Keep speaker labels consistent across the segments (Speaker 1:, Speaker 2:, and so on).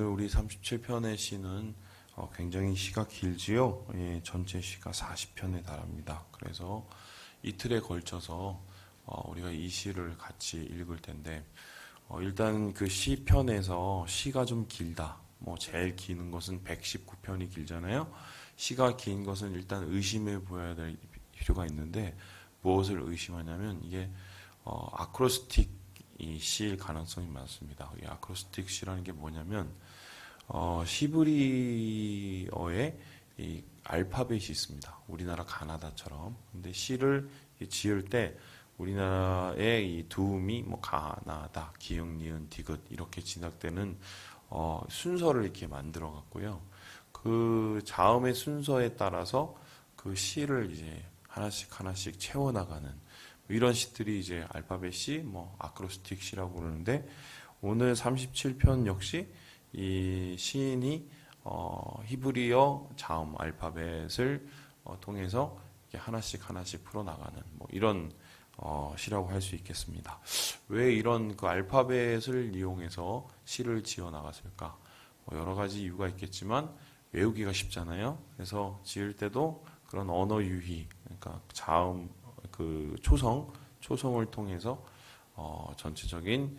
Speaker 1: 오늘 우리 37편의 시는 굉장히 시가 길지요. 예, 전체 시가 40편에 달합니다. 그래서 이틀에 걸쳐서 우리가 이 시를 같이 읽을 텐데 일단 그 시편에서 시가 좀 길다. 뭐 제일 긴 것은 119편이 길잖아요. 시가 긴 것은 일단 의심해 보여야 될 필요가 있는데 무엇을 의심하냐면 이게 아크로스틱이 시일 가능성이 많습니다. 이 아크로스틱 시라는 게 뭐냐면 히브리어에 이 알파벳이 있습니다. 우리나라 가나다처럼. 근데 시를 지을 때 우리나라의 이 두음이 뭐 가나다, 기역, 니은, 디귿 이렇게 진학되는 순서를 이렇게 만들어 갔고요. 그 자음의 순서에 따라서 그 시를 이제 하나씩 채워나가는 이런 시들이 이제 알파벳 시, 뭐 아크로스틱 시라고 그러는데 오늘 37편 역시 이 시인이 히브리어 자음 알파벳을 통해서 하나씩 풀어나가는 뭐 이런 시라고 할 수 있겠습니다. 왜 이런 그 알파벳을 이용해서 시를 지어 나갔을까? 여러 가지 이유가 있겠지만 외우기가 쉽잖아요. 그래서 지을 때도 그런 언어 유희, 그러니까 자음, 그 초성을 통해서 전체적인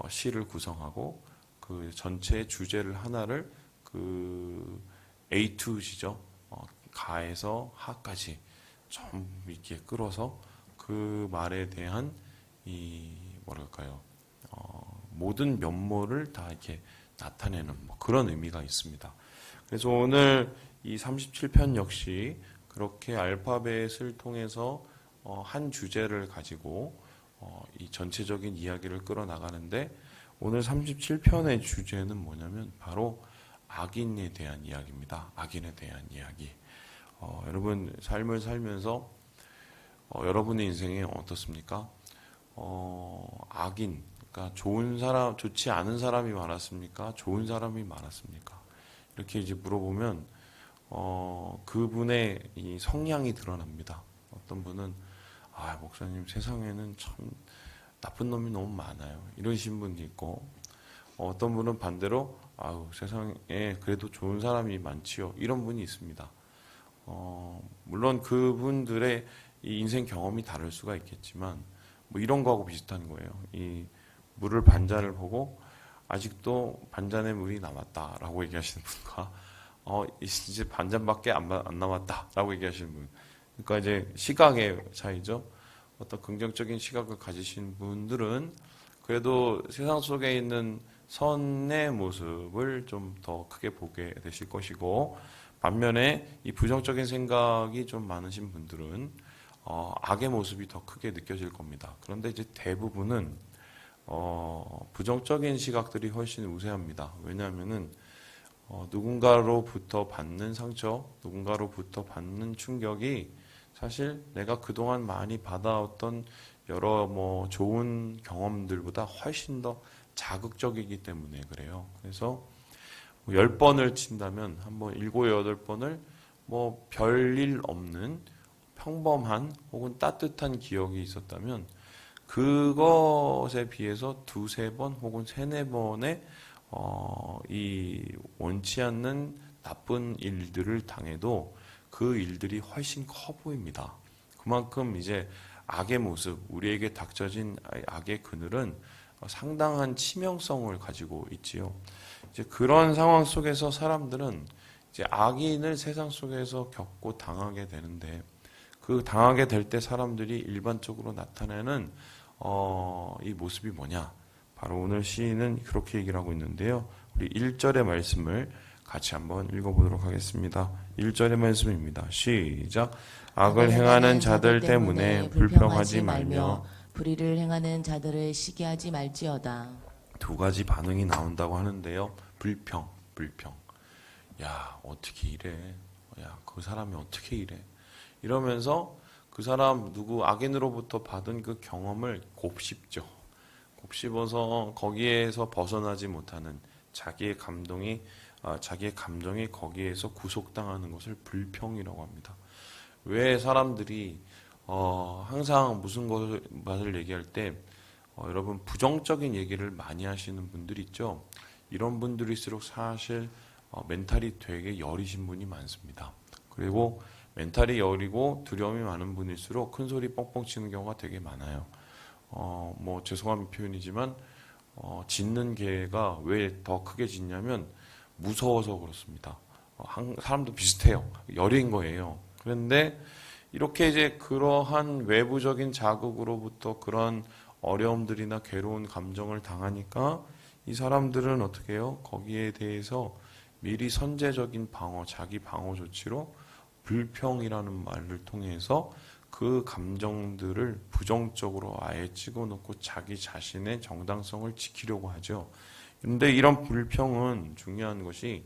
Speaker 1: 시를 구성하고 그 전체 주제를 하나를 그 A to G죠. 가에서 하까지 좀 이렇게 끌어서 그 말에 대한 이 뭐랄까요, 모든 면모를 다 이렇게 나타내는 뭐 그런 의미가 있습니다. 그래서 오늘 이 37편 역시 그렇게 알파벳을 통해서 한 주제를 가지고 이 전체적인 이야기를 끌어나가는데 오늘 37편의 주제는 뭐냐면 바로 악인에 대한 이야기입니다. 악인에 대한 이야기. 여러분 삶을 살면서 여러분의 인생에 어떻습니까? 악인, 그러니까 좋은 사람, 좋지 않은 사람이 많았습니까? 좋은 사람이 많았습니까? 이렇게 이제 물어보면 그분의 이 성향이 드러납니다. 어떤 분은 목사님 세상에는 참 나쁜 놈이 너무 많아요. 이러신 분도 있고 어떤 분은 반대로 세상에 그래도 좋은 사람이 많지요. 이런 분이 있습니다. 물론 그분들의 이 인생 경험이 다를 수가 있겠지만 뭐 이런 거하고 비슷한 거예요. 이 물을 반잔을 보고 아직도 반잔에 물이 남았다라고 얘기하시는 분과 이제 반잔밖에 안 남았다라고 얘기하시는 분. 그러니까 이제 시각의 차이죠. 어떤 긍정적인 시각을 가지신 분들은 그래도 세상 속에 있는 선의 모습을 좀 더 크게 보게 되실 것이고 반면에 이 부정적인 생각이 좀 많으신 분들은 악의 모습이 더 크게 느껴질 겁니다. 그런데 이제 대부분은 부정적인 시각들이 훨씬 우세합니다. 왜냐하면은 누군가로부터 받는 상처, 누군가로부터 받는 충격이 사실 내가 그동안 많이 받아왔던 여러 뭐 좋은 경험들보다 훨씬 더 자극적이기 때문에 그래요. 그래서 10번을 친다면 한번 7, 8번을 뭐 별일 없는 평범한 혹은 따뜻한 기억이 있었다면 그것에 비해서 2, 3번 혹은 3, 4번의 이 원치 않는 나쁜 일들을 당해도 그 일들이 훨씬 커 보입니다. 그만큼 이제 악의 모습, 우리에게 닥쳐진 악의 그늘은 상당한 치명성을 가지고 있지요. 이제 그런 상황 속에서 사람들은 이제 악인을 세상 속에서 겪고 당하게 되는데 그 당하게 될 때 사람들이 일반적으로 나타내는 이 모습이 뭐냐? 바로 오늘 시인은 그렇게 얘기를 하고 있는데요. 우리 1절의 말씀을 같이 한번 읽어보도록 하겠습니다. 1절의 말씀입니다. 시작. 악을 행하는 자들 때문에 불평하지 말며
Speaker 2: 불의를 행하는 자들을 시기하지 말지어다.
Speaker 1: 두 가지 반응이 나온다고 하는데요. 불평. 야, 어떻게 이래? 야, 그 사람이 어떻게 이래? 이러면서 그 사람 누구 악인으로부터 받은 그 경험을 곱씹죠. 곱씹어서 거기에서 벗어나지 못하는 자기의 감정이 거기에서 구속당하는 것을 불평이라고 합니다. 왜 사람들이 항상 무슨 것을 얘기할 때 여러분 부정적인 얘기를 많이 하시는 분들 있죠. 이런 분들일수록 사실 멘탈이 되게 여리신 분이 많습니다. 그리고 멘탈이 여리고 두려움이 많은 분일수록 큰 소리 뻥뻥 치는 경우가 되게 많아요. 뭐 죄송한 표현이지만 짖는 개가 왜 더 크게 짖냐면 무서워서 그렇습니다. 사람도 비슷해요. 여린 거예요. 그런데 이렇게 이제 그러한 외부적인 자극으로부터 그런 어려움들이나 괴로운 감정을 당하니까 이 사람들은 어떻게 해요? 거기에 대해서 미리 선제적인 방어, 자기 방어 조치로 불평이라는 말을 통해서 그 감정들을 부정적으로 아예 찍어놓고 자기 자신의 정당성을 지키려고 하죠. 근데 이런 불평은 중요한 것이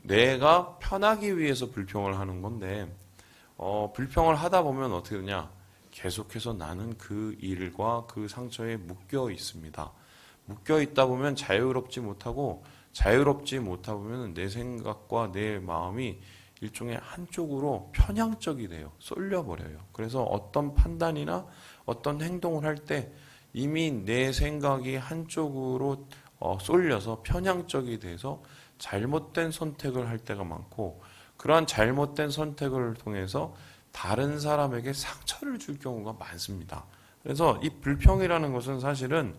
Speaker 1: 내가 편하기 위해서 불평을 하는 건데 불평을 하다 보면 어떻게 되냐? 계속해서 나는 그 일과 그 상처에 묶여 있습니다. 묶여 있다 보면 자유롭지 못하고 보면 내 생각과 내 마음이 일종의 한쪽으로 편향적이 돼요. 쏠려버려요. 그래서 어떤 판단이나 어떤 행동을 할 때 이미 내 생각이 한쪽으로 쏠려서 편향적이 돼서 잘못된 선택을 할 때가 많고 그러한 잘못된 선택을 통해서 다른 사람에게 상처를 줄 경우가 많습니다. 그래서 이 불평이라는 것은 사실은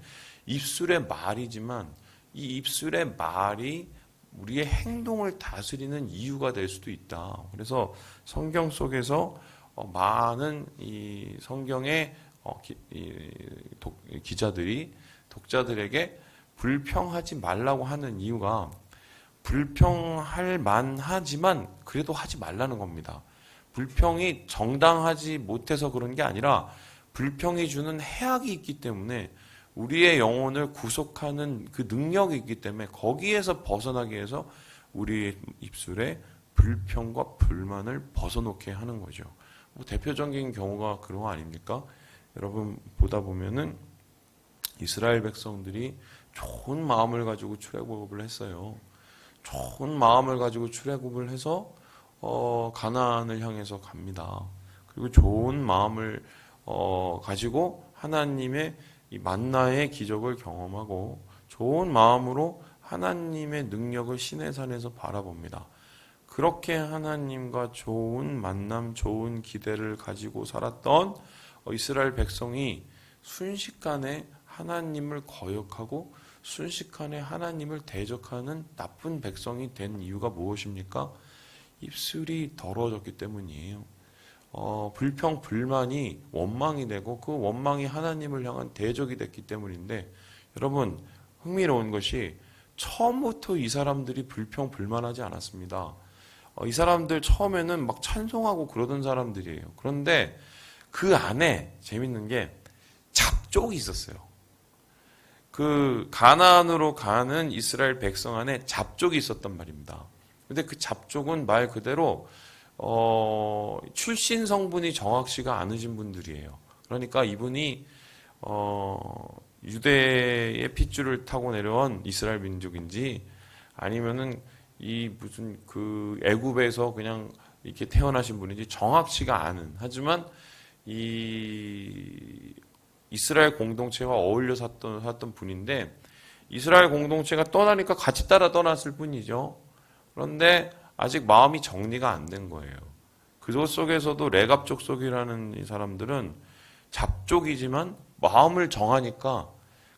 Speaker 1: 입술의 말이지만 이 입술의 말이 우리의 행동을 다스리는 이유가 될 수도 있다. 그래서 성경 속에서 많은 이 성경의 기자들이 독자들에게 불평하지 말라고 하는 이유가 불평할 만하지만 그래도 하지 말라는 겁니다. 불평이 정당하지 못해서 그런 게 아니라 불평이 주는 해악이 있기 때문에 우리의 영혼을 구속하는 그 능력이 있기 때문에 거기에서 벗어나기 위해서 우리의 입술에 불평과 불만을 벗어놓게 하는 거죠. 뭐 대표적인 경우가 그런 거 아닙니까? 여러분 보다 보면은 이스라엘 백성들이 좋은 마음을 가지고 출애굽을 했어요. 좋은 마음을 가지고 출애굽을 해서 가나안을 향해서 갑니다. 그리고 좋은 마음을 가지고 하나님의 이 만나의 기적을 경험하고 좋은 마음으로 하나님의 능력을 시내산에서 바라봅니다. 그렇게 하나님과 좋은 만남, 좋은 기대를 가지고 살았던 이스라엘 백성이 순식간에 하나님을 거역하고 순식간에 하나님을 대적하는 나쁜 백성이 된 이유가 무엇입니까? 입술이 더러워졌기 때문이에요. 불평, 불만이 원망이 되고 그 원망이 하나님을 향한 대적이 됐기 때문인데 여러분 흥미로운 것이 처음부터 이 사람들이 불평, 불만하지 않았습니다. 이 사람들 처음에는 막 찬송하고 그러던 사람들이에요. 그런데 그 안에 재밌는 게 잡족이 있었어요. 그 가나안으로 가는 이스라엘 백성 안에 잡족이 있었단 말입니다. 근데 그 잡족은 말 그대로 출신 성분이 정확치가 않으신 분들이에요. 그러니까 이분이 유대의 핏줄을 타고 내려온 이스라엘 민족인지 아니면은 이 무슨 그 애굽에서 그냥 이렇게 태어나신 분인지 정확치가 않은 하지만 이 이스라엘 공동체와 어울려 살던 분인데 이스라엘 공동체가 떠나니까 같이 따라 떠났을 뿐이죠. 그런데 아직 마음이 정리가 안 된 거예요. 그것 속에서도 레갑족 속이라는 이 사람들은 잡족이지만 마음을 정하니까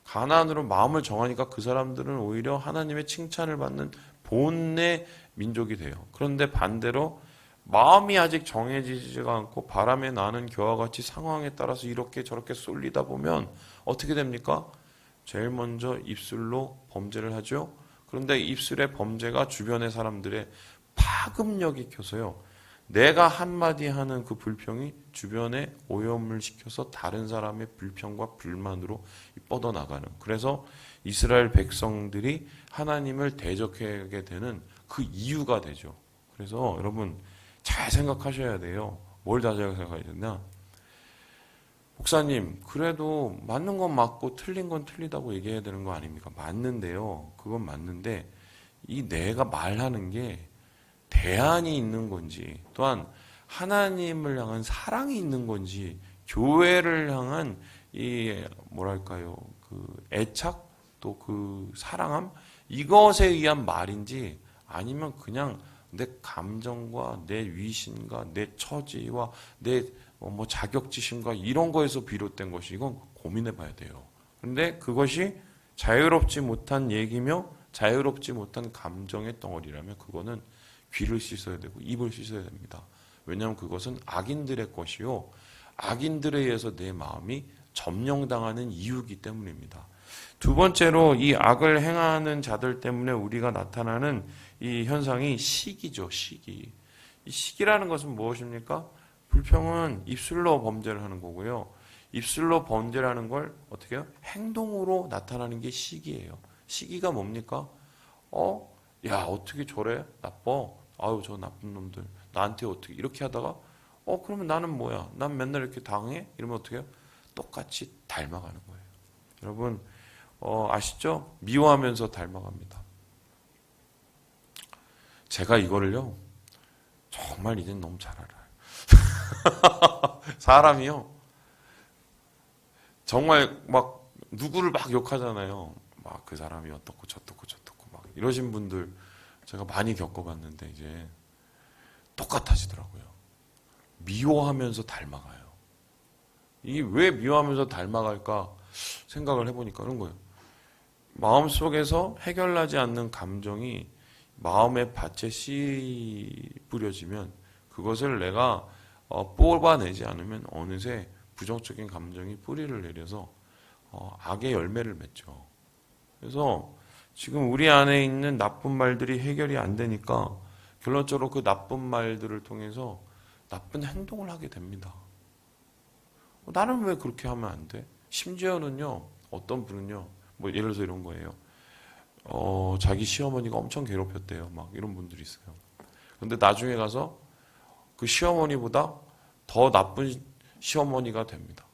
Speaker 1: 가나안으로 마음을 정하니까 그 사람들은 오히려 하나님의 칭찬을 받는 본의 민족이 돼요. 그런데 반대로 마음이 아직 정해지지가 않고 바람에 나는 겨와 같이 상황에 따라서 이렇게 저렇게 쏠리다 보면 어떻게 됩니까? 제일 먼저 입술로 범죄를 하죠. 그런데 입술의 범죄가 주변의 사람들의 파급력이 켜서요. 내가 한마디 하는 그 불평이 주변에 오염을 시켜서 다른 사람의 불평과 불만으로 뻗어나가는. 그래서 이스라엘 백성들이 하나님을 대적하게 되는 그 이유가 되죠. 그래서 여러분 잘 생각하셔야 돼요. 뭘 다 잘 생각해야 되나? 목사님, 그래도 맞는 건 맞고 틀린 건 틀리다고 얘기해야 되는 거 아닙니까? 맞는데요. 그건 맞는데 이 내가 말하는 게 대안이 있는 건지 또한 하나님을 향한 사랑이 있는 건지 교회를 향한 이 뭐랄까요 그 애착 또 그 사랑함 이것에 의한 말인지 아니면 그냥 내 감정과 내 위신과 내 처지와 내 뭐 자격지심과 이런 거에서 비롯된 것이 이건 고민해 봐야 돼요. 근데 그것이 자유롭지 못한 얘기며 자유롭지 못한 감정의 덩어리라면 그거는 귀를 씻어야 되고 입을 씻어야 됩니다. 왜냐하면 그것은 악인들의 것이요. 악인들에 의해서 내 마음이 점령당하는 이유이기 때문입니다. 두 번째로 이 악을 행하는 자들 때문에 우리가 나타나는 이 현상이 시기죠. 시기. 이 시기라는 것은 무엇입니까? 불평은 입술로 범죄를 하는 거고요. 입술로 범죄라는 걸 어떻게 해요? 행동으로 나타나는 게 시기예요. 시기가 뭡니까? 야, 어떻게 저래? 나빠. 아유, 저 나쁜 놈들. 나한테 어떻게 이렇게 하다가 그러면 나는 뭐야? 난 맨날 이렇게 당해? 이러면 어떻게 해요? 똑같이 닮아가는 거예요. 여러분, 아시죠? 미워하면서 닮아갑니다. 제가 이거를요, 정말 이젠 너무 잘 알아요. 사람이요, 정말 막 누구를 막 욕하잖아요. 막 그 사람이 어떻고 저떻고 저떻고 막 이러신 분들 제가 많이 겪어봤는데 이제 똑같아지더라고요. 미워하면서 닮아가요. 이게 왜 미워하면서 닮아갈까 생각을 해보니까 그런 거예요. 마음속에서 해결나지 않는 감정이 마음의 밭에 씨 뿌려지면 그것을 내가 뽑아내지 않으면 어느새 부정적인 감정이 뿌리를 내려서 악의 열매를 맺죠. 그래서 지금 우리 안에 있는 나쁜 말들이 해결이 안 되니까 결론적으로 그 나쁜 말들을 통해서 나쁜 행동을 하게 됩니다. 나는 왜 그렇게 하면 안 돼? 심지어는요, 어떤 분은요, 뭐 예를 들어서 이런 거예요. 자기 시어머니가 엄청 괴롭혔대요. 막 이런 분들이 있어요. 근데 나중에 가서 그 시어머니보다 더 나쁜 시어머니가 됩니다.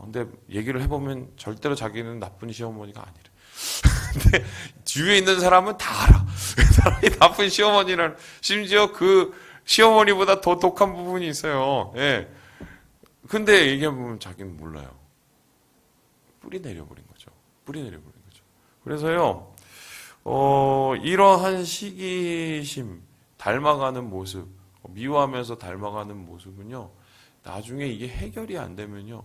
Speaker 1: 근데 얘기를 해보면 절대로 자기는 나쁜 시어머니가 아니래. 근데 주위에 있는 사람은 다 알아. 그 사람이 나쁜 시어머니를, 심지어 그 시어머니보다 더 독한 부분이 있어요. 예. 근데 얘기해보면 자기는 몰라요. 뿌리 내려버린 거죠. 뿌리 내려버린 거죠. 그래서요, 이러한 시기심, 닮아가는 모습, 미워하면서 닮아가는 모습은요, 나중에 이게 해결이 안 되면요,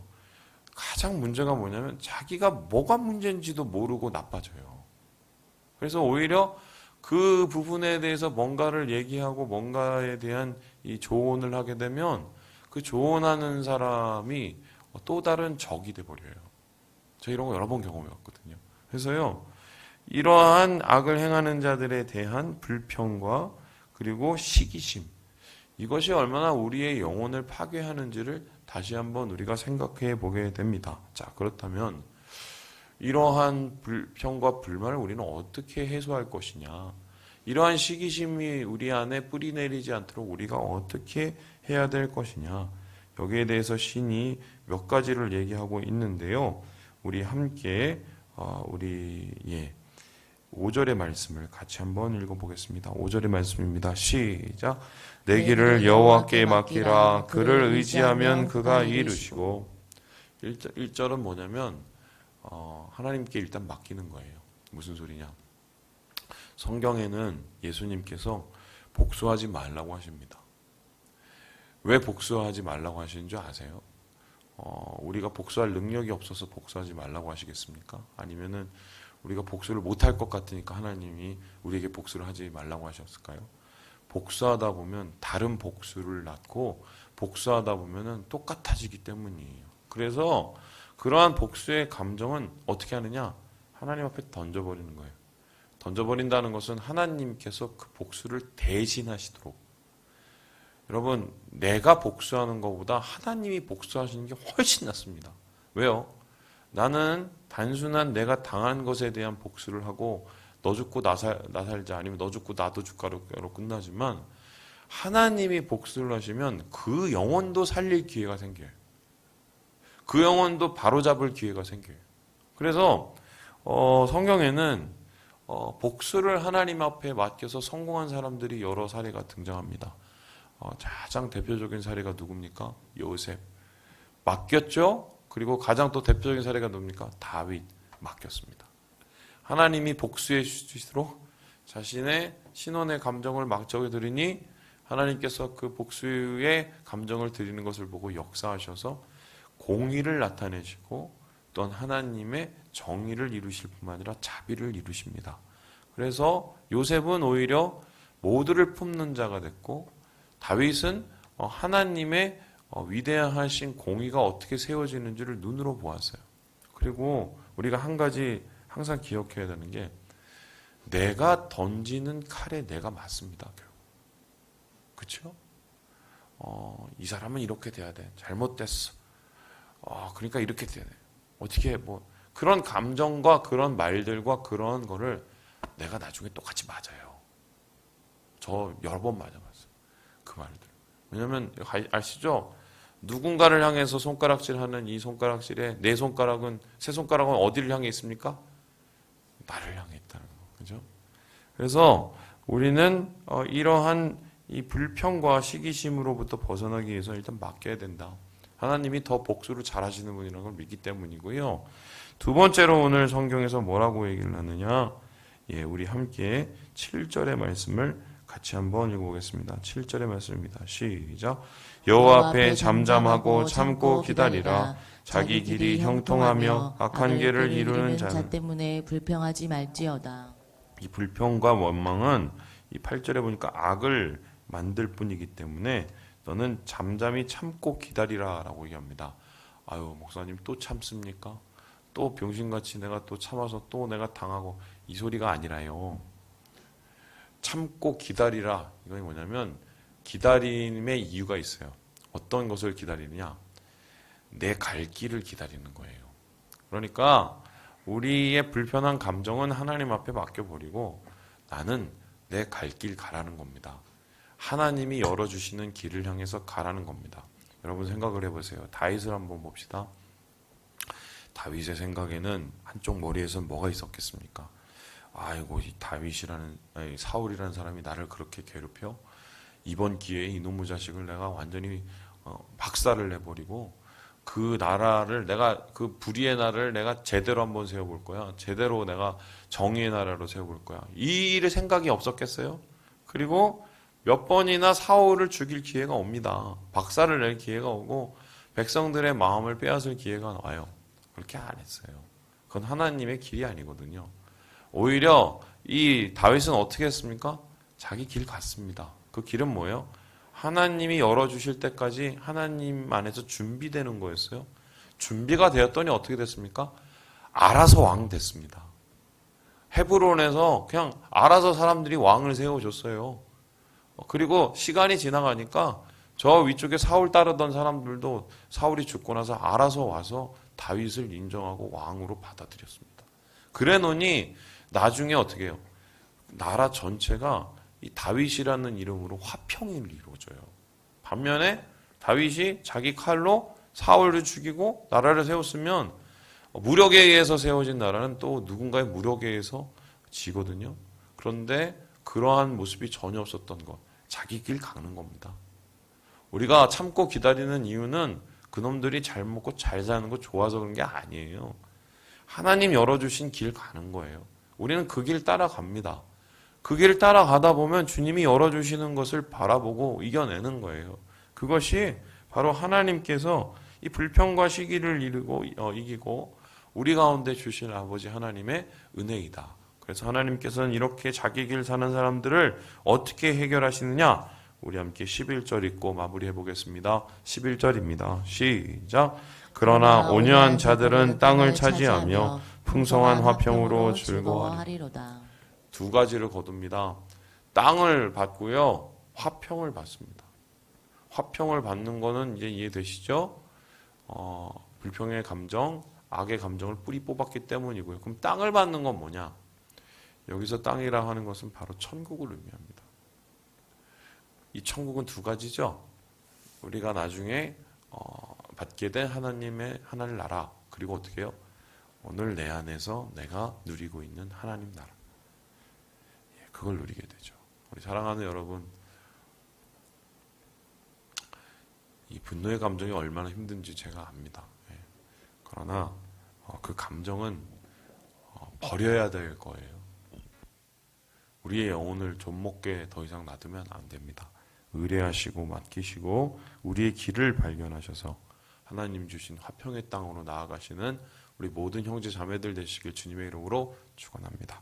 Speaker 1: 가장 문제가 뭐냐면 자기가 뭐가 문제인지도 모르고 나빠져요. 그래서 오히려 그 부분에 대해서 뭔가를 얘기하고 뭔가에 대한 이 조언을 하게 되면 그 조언하는 사람이 또 다른 적이 돼버려요. 저 이런 거 여러 번 경험해왔거든요. 그래서요, 이러한 악을 행하는 자들에 대한 불평과 그리고 시기심, 이것이 얼마나 우리의 영혼을 파괴하는지를 다시 한번 우리가 생각해 보게 됩니다. 자, 그렇다면 이러한 불평과 불만을 우리는 어떻게 해소할 것이냐? 이러한 시기심이 우리 안에 뿌리 내리지 않도록 우리가 어떻게 해야 될 것이냐? 여기에 대해서 신이 몇 가지를 얘기하고 있는데요. 우리 함께 5절의 말씀을 같이 한번 읽어보겠습니다. 5절의 말씀입니다. 시작. 내 길을 여호와께 맡기라. 그를 의지하면 그가 이루시고. 1절은 뭐냐면 하나님께 일단 맡기는 거예요. 무슨 소리냐? 성경에는 예수님께서 복수하지 말라고 하십니다. 왜 복수하지 말라고 하시는 줄 아세요? 우리가 복수할 능력이 없어서 복수하지 말라고 하시겠습니까? 아니면은 우리가 복수를 못할 것 같으니까 하나님이 우리에게 복수를 하지 말라고 하셨을까요? 복수하다 보면 다른 복수를 낳고 복수하다 보면은 똑같아지기 때문이에요. 그래서 그러한 복수의 감정은 어떻게 하느냐? 하나님 앞에 던져버리는 거예요. 던져버린다는 것은 하나님께서 그 복수를 대신하시도록. 여러분, 내가 복수하는 것보다 하나님이 복수하시는 게 훨씬 낫습니다. 왜요? 나는 단순한 내가 당한 것에 대한 복수를 하고 너 죽고 나 살자, 아니면 너 죽고 나도 죽가로 끝나지만 하나님이 복수를 하시면 그 영혼도 살릴 기회가 생겨요. 그 영혼도 바로잡을 기회가 생겨요. 그래서 성경에는 복수를 하나님 앞에 맡겨서 성공한 사람들이 여러 사례가 등장합니다. 가장 대표적인 사례가 누굽니까? 요셉. 맡겼죠? 그리고 가장 또 대표적인 사례가 누굽니까? 다윗. 맡겼습니다. 하나님이 복수해 주시도록 자신의 신혼의 감정을 막적에 드리니 하나님께서 그 복수의 감정을 드리는 것을 보고 역사하셔서 공의를 나타내시고 또한 하나님의 정의를 이루실 뿐만 아니라 자비를 이루십니다. 그래서 요셉은 오히려 모두를 품는 자가 됐고 다윗은 하나님의 위대하신 공의가 어떻게 세워지는지를 눈으로 보았어요. 그리고 우리가 한 가지 항상 기억해야 되는 게 내가 던지는 칼에 내가 맞습니다. 결국. 그렇죠? 이 사람은 이렇게 돼야 돼. 잘못됐어. 그러니까 이렇게 돼야 돼. 어떻게 그런 감정과 그런 말들과 그런 거를 내가 나중에 똑같이 맞아요. 저 여러 번 맞아봤어요. 그 말들. 왜냐면 아시죠? 누군가를 향해서 손가락질하는 이 손가락질에 내 손가락은 세 손가락은 어디를 향해 있습니까? 나를 향해 있다는 거. 그죠? 그래서 우리는 이러한 이 불평과 시기심으로부터 벗어나기 위해서 일단 맡겨야 된다. 하나님이 더 복수를 잘하시는 분이라는 걸 믿기 때문이고요. 두 번째로 오늘 성경에서 뭐라고 얘기를 하느냐? 우리 함께 7절의 말씀을 같이 한번 읽어보겠습니다. 7절의 말씀입니다. 시작. 여호와 앞에 잠잠하고 참고 기다리라. 자기 길이 형통하며 악한 길을 이루는 자
Speaker 2: 때문에 불평하지 말지어다.
Speaker 1: 이 불평과 원망은 이 8절에 보니까 악을 만들 뿐이기 때문에 너는 잠잠히 참고 기다리라 라고 얘기합니다. 아유 목사님 또 참습니까? 또 병신같이 내가 또 참아서 또 내가 당하고 이 소리가 아니라요. 참고 기다리라. 이건 뭐냐면 기다림의 이유가 있어요. 어떤 것을 기다리느냐? 내 갈 길을 기다리는 거예요. 그러니까 우리의 불편한 감정은 하나님 앞에 맡겨버리고 나는 내 갈 길 가라는 겁니다. 하나님이 열어주시는 길을 향해서 가라는 겁니다. 여러분 생각을 해보세요. 다윗을 한번 봅시다. 다윗의 생각에는 한쪽 머리에선 뭐가 있었겠습니까? 아이고 이 사울이라는 사람이 나를 그렇게 괴롭혀? 이번 기회에 이놈의 자식을 내가 완전히 박살을 내버리고 그 나라를 내가 그 불의의 나라를 내가 제대로 한번 세워볼 거야. 제대로 내가 정의의 나라로 세워볼 거야. 이 일의 생각이 없었겠어요? 그리고 몇 번이나 사울을 죽일 기회가 옵니다. 박살을 낼 기회가 오고 백성들의 마음을 빼앗을 기회가 와요. 그렇게 안 했어요. 그건 하나님의 길이 아니거든요. 오히려 이 다윗은 어떻게 했습니까? 자기 길 갔습니다. 그 길은 뭐예요? 하나님이 열어주실 때까지 하나님 안에서 준비되는 거였어요. 준비가 되었더니 어떻게 됐습니까? 알아서 왕 됐습니다. 헤브론에서 그냥 알아서 사람들이 왕을 세워줬어요. 그리고 시간이 지나가니까 저 위쪽에 사울 따르던 사람들도 사울이 죽고 나서 알아서 와서 다윗을 인정하고 왕으로 받아들였습니다. 그래 놓니 나중에 어떻게 해요? 나라 전체가 이 다윗이라는 이름으로 화평이 이루어져요. 반면에 다윗이 자기 칼로 사울을 죽이고 나라를 세웠으면 무력에 의해서 세워진 나라는 또 누군가의 무력에 의해서 지거든요. 그런데 그러한 모습이 전혀 없었던 것. 자기 길 가는 겁니다. 우리가 참고 기다리는 이유는 그놈들이 잘 먹고 잘 사는 거 좋아서 그런 게 아니에요. 하나님 열어주신 길 가는 거예요. 우리는 그 길 따라갑니다. 그 길 따라가다 보면 주님이 열어주시는 것을 바라보고 이겨내는 거예요. 그것이 바로 하나님께서 이 불평과 시기를 이기고 우리 가운데 주신 아버지 하나님의 은혜이다. 그래서 하나님께서는 이렇게 자기 길 사는 사람들을 어떻게 해결하시느냐? 우리 함께 11절 읽고 마무리해 보겠습니다. 11절입니다. 시작. 그러나 온유한 자들은 땅을 차지하며 풍성한 화평으로 즐거워하리로다. 두 가지를 거둡니다. 땅을 받고요. 화평을 받습니다. 화평을 받는 거는 이제 이해되시죠? 불평의 감정, 악의 감정을 뿌리 뽑았기 때문이고요. 그럼 땅을 받는 건 뭐냐? 여기서 땅이라 하는 것은 바로 천국을 의미합니다. 이 천국은 두 가지죠. 우리가 나중에 받게 된 하나님 나라, 그리고 어떻게 해요? 오늘 내 안에서 내가 누리고 있는 하나님 나라. 그걸 누리게 되죠. 우리 사랑하는 여러분, 이 분노의 감정이 얼마나 힘든지 제가 압니다. 그러나 그 감정은 버려야 될 거예요. 우리의 영혼을 좀먹게 더 이상 놔두면 안 됩니다. 의뢰하시고 맡기시고 우리의 길을 발견하셔서 하나님 주신 화평의 땅으로 나아가시는 우리 모든 형제 자매들 되시길 주님의 이름으로 축원합니다.